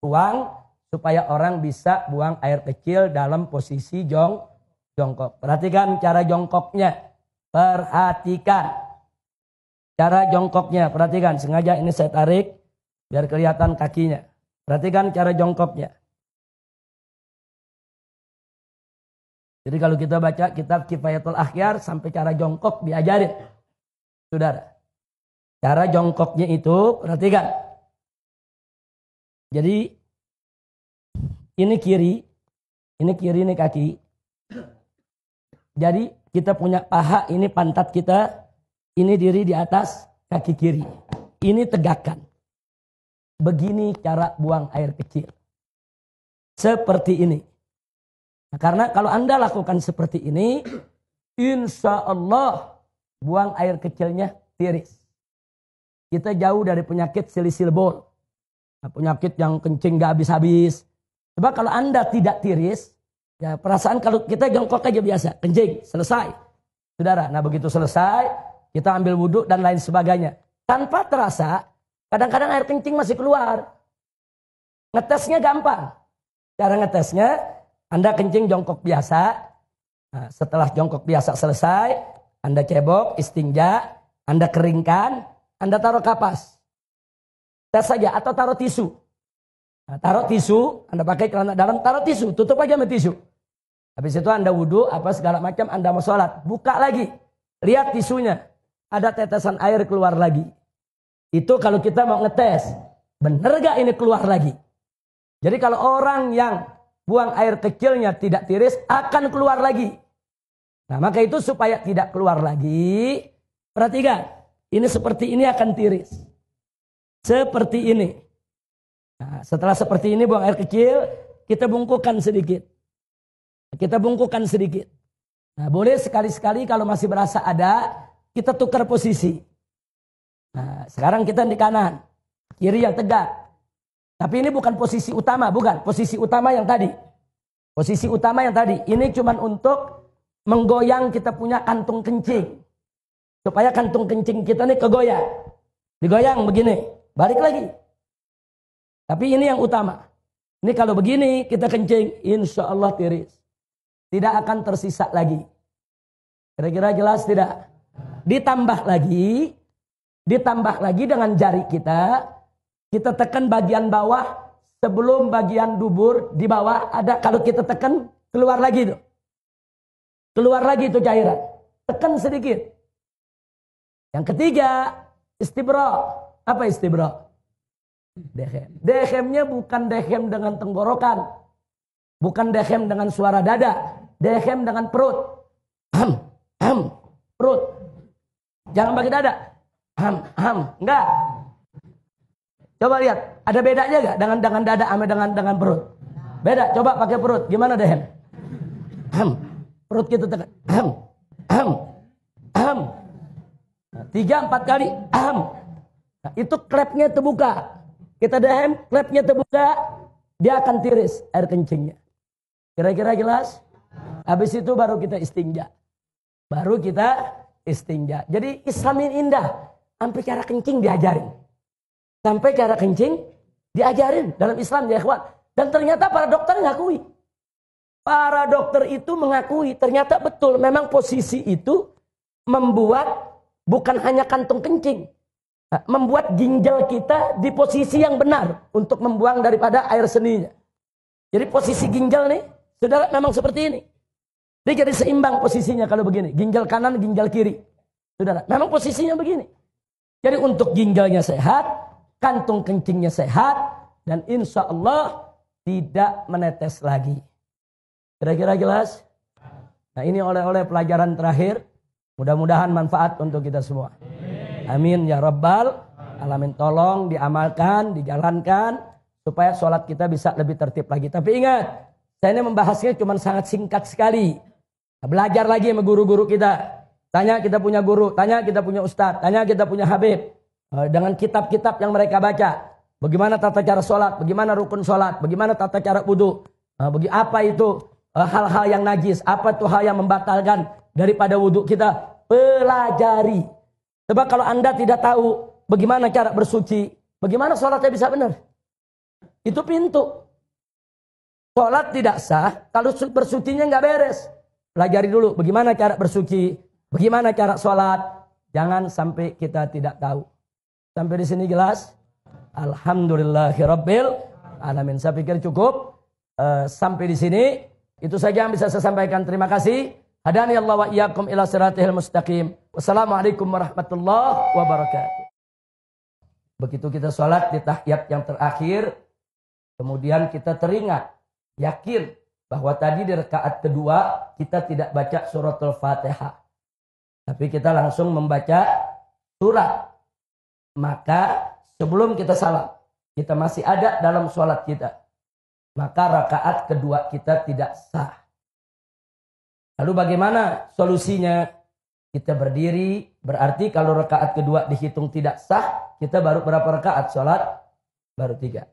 ruang supaya orang bisa buang air kecil dalam posisi jongkok. Perhatikan cara jongkoknya. Perhatikan cara jongkoknya. Perhatikan, sengaja ini saya tarik biar kelihatan kakinya. Perhatikan cara jongkoknya. Jadi kalau kita baca kitab Kifayatul Akhyar sampai cara jongkok diajarin. Saudara. Cara jongkoknya itu perhatikan. Jadi ini kiri ini kaki. Jadi kita punya paha, ini pantat kita, ini diri di atas kaki kiri. Ini tegakkan. Begini cara buang air kecil. Seperti ini. Nah, karena kalau Anda lakukan seperti ini, insya Allah buang air kecilnya tiris. Kita jauh dari penyakit silisil bol. Nah, penyakit yang kencing gak habis-habis. Sebab kalau Anda tidak tiris, ya perasaan kalau kita jongkok aja biasa, kencing, selesai. Saudara, nah begitu selesai, kita ambil wudhu dan lain sebagainya. Tanpa terasa, kadang-kadang air kencing masih keluar. Ngetesnya gampang. Cara ngetesnya, Anda kencing jongkok biasa. Nah, setelah jongkok biasa selesai, Anda cebok, istinja, Anda keringkan, Anda taruh kapas. Tes saja atau taruh tisu. Nah, taruh tisu, Anda pakai celana dalam, taruh tisu, tutup aja sama tisu. Habis itu Anda wudhu, apa segala macam, Anda mau sholat. Buka lagi, lihat tisunya. Ada tetesan air keluar lagi. Itu kalau kita mau ngetes, bener gak ini keluar lagi? Jadi kalau orang yang buang air kecilnya tidak tiris, akan keluar lagi. Nah maka itu supaya tidak keluar lagi, perhatikan. Ini seperti ini akan tiris. Seperti ini. Nah, setelah seperti ini buang air kecil, kita bungkukan sedikit. Kita bungkukan sedikit. Nah, boleh sekali-sekali kalau masih berasa ada, kita tukar posisi. Nah, sekarang kita di kanan, kiri yang tegak. Tapi ini bukan posisi utama, bukan. Posisi utama yang tadi. Posisi utama yang tadi. Ini cuma untuk menggoyang kita punya kantung kencing. Supaya kantung kencing kita ini kegoyang. Digoyang begini, balik lagi. Tapi ini yang utama. Ini kalau begini kita kencing, insya Allah tiris. Tidak akan tersisa lagi. Kira-kira jelas tidak? Ditambah lagi dengan jari kita tekan bagian bawah sebelum bagian dubur di bawah ada. Kalau kita tekan keluar lagi itu. Keluar lagi itu cairan. Tekan sedikit. Yang ketiga, istibra. Apa istibra? Dehem. Dehemnya bukan dehem dengan tenggorokan. Bukan dehem dengan suara dada. Dehem dengan perut. Perut. Jangan bagi dada. Enggak. Coba lihat. Ada bedanya enggak dengan dada sama dengan perut? Beda. Coba pakai perut. Gimana dehem? Perut kita tekan. 3-4 kali. Nah, itu klepnya terbuka. Kita dehem, klepnya terbuka, dia akan tiris air kencingnya. Kira-kira jelas? Habis itu baru kita istinja. Jadi Islam ini indah. Sampai cara kencing diajarin. Dalam Islam ya ikhwan. Dan ternyata para dokter ngakui. Para dokter itu mengakui. Ternyata betul. Memang posisi itu membuat bukan hanya kantung kencing. Membuat ginjal kita di posisi yang benar untuk membuang daripada air seninya. Jadi posisi ginjal nih, saudara memang seperti ini. Dia jadi seimbang posisinya kalau begini. Ginjal kanan, ginjal kiri. Saudara, memang posisinya begini. Jadi untuk ginjalnya sehat, kantung kencingnya sehat, dan insya Allah tidak menetes lagi. Kira-kira jelas? Nah ini oleh-oleh pelajaran terakhir. Mudah-mudahan manfaat untuk kita semua. Amin ya Rabbal Alamin. Tolong diamalkan, dijalankan supaya sholat kita bisa lebih tertib lagi. Tapi ingat, saya ini membahasnya cuma sangat singkat sekali. Belajar lagi sama guru-guru kita. Tanya kita punya guru, tanya kita punya ustadz, tanya kita punya habib. Dengan kitab-kitab yang mereka baca. Bagaimana tata cara sholat, bagaimana rukun sholat, bagaimana tata cara wudhu. Apa itu hal-hal yang najis, apa itu hal yang membatalkan daripada wudhu kita. Pelajari. Sebab kalau Anda tidak tahu bagaimana cara bersuci, bagaimana sholatnya bisa benar? Itu pintu. Sholat tidak sah kalau bersucinya nggak beres. Pelajari dulu bagaimana cara bersuci, bagaimana cara sholat. Jangan sampai kita tidak tahu. Sampai di sini jelas? Alhamdulillahirabbil alamin. Saya pikir cukup sampai di sini. Itu saja yang bisa saya sampaikan. Terima kasih. Hadani Allah wa iyyakum ila siratal mustaqim. Wassalamualaikum warahmatullahi wabarakatuh. Begitu kita sholat di tahiyat yang terakhir, kemudian kita teringat, yakin bahwa tadi di rakaat kedua kita tidak baca suratul Fatihah. Tapi kita langsung membaca surat. Maka sebelum kita salam, kita masih ada dalam sholat kita. Maka rakaat kedua kita tidak sah. Lalu bagaimana solusinya? Kita berdiri, berarti kalau rakaat kedua dihitung tidak sah, kita baru berapa rakaat sholat? Baru 3.